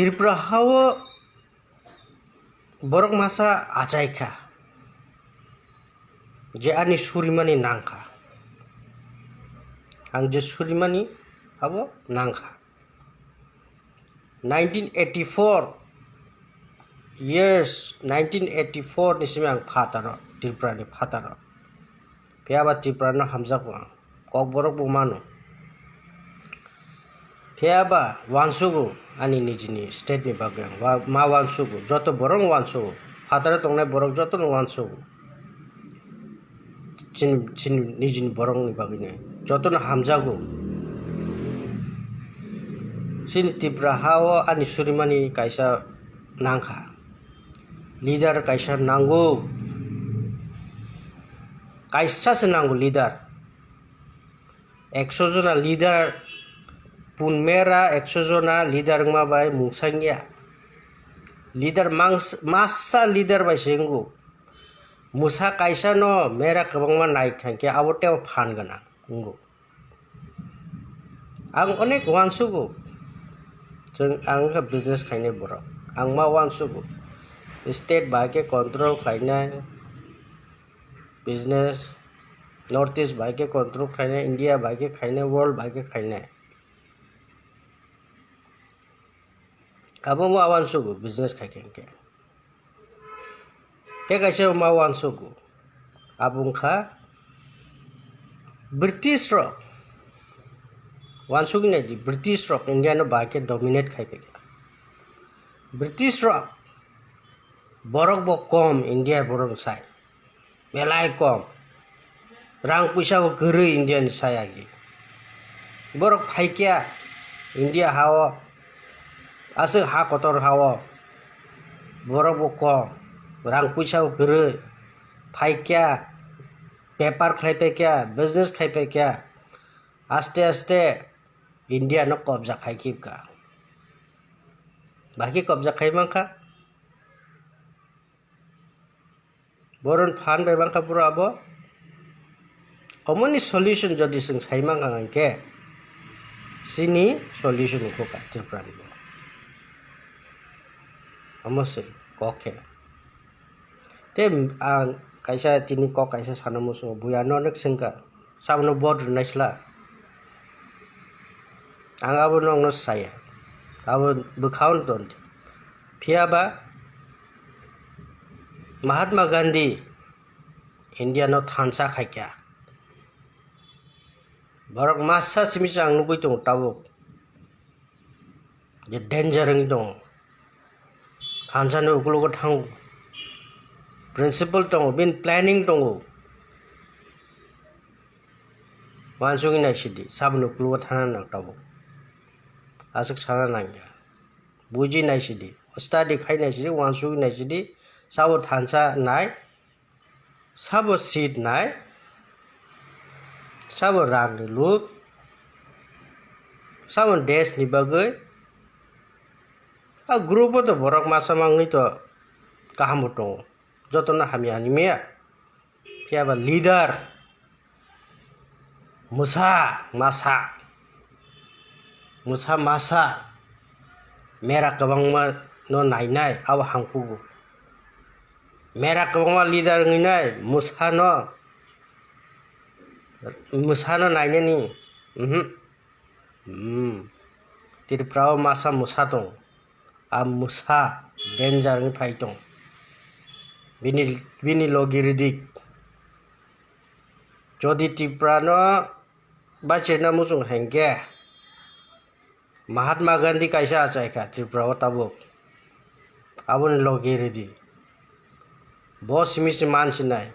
Tripura how borok masa achaika je ani surimani nangka ang je surimani abo nangka 1984 ni simang phataro Tripura ni phataro piaba Tripura no hamjako kok borok bumano piaba wansugo ani nijini state ni bagang ma wansugo joto borong wansugo phataro tongnai borok joto no wansugo chin nijini borong ni bagine joto no hamjago sini Tripura hawo ani surimani kaisa nangka leader kaisa nango kaisa senanggo leader 100 jona leader pun mera 100 jona leader ma bai mungsangya leader masa leader bai senggo musa kaisa no mera kabangma nai khangke abote phan gana ungo ang onek wansugo jeng ang business khaine borok ang ma wansugo state bai ke control khaine business northeast bai ke control khaine India bai ke khaine world bai ke khaine abo ma wansugo business khaikengke te kaise ma wansugo abung kha British rock wansugi ne di British rock India no bai ke dominate khaipe British rock borok bo kom India borok sai melai kom rang puisa bo gere India ni sai agi borok phaikya India hawa asuk ha kotor hawa borok bo kom rang puisa bo gere phaikya paper khaipe kya business khaipe kya aste aste India no kobja khaikip ka baki kobja khaimangkha boron phan bai bangkha pura abo omoni solution jodi sing saimang angke sini solution ko ka Tripura ni amose koke te ang kaisa tini kok kaisa sanamuso buyano nek singka sabno border naisla ang abo nong no saya abo bukhaun ton piaba Mahatma Gandhi India no thansa khaikya borok masa simisang nugui tong tabuk je danger ng tong thansa no ukulugo thang principle tong bin planning tong wansugi na sidi sabno ukulugo thana nang tabuk asik sara nangya buji na sidi study khai na sidi wansugi na sidi sabo thansa nai sabo seat nai sabo rang ni loop sabo desk ni bagai a group to borok masa mangni to kaham to joto na hami ani me piaba leader musa masa mera kabang ma no nai aw hangku mera kabangma leader nginai musano naine ni Tripura masa musa tong a musa danger ni phai tong bini logiridik jodi Tripura no bachena musung hengke Mahatma Gandhi kaisa achaika Tripura tabuk abun logiridik bos misi mansi nai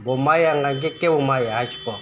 bo maya ngake ke bo maya hachko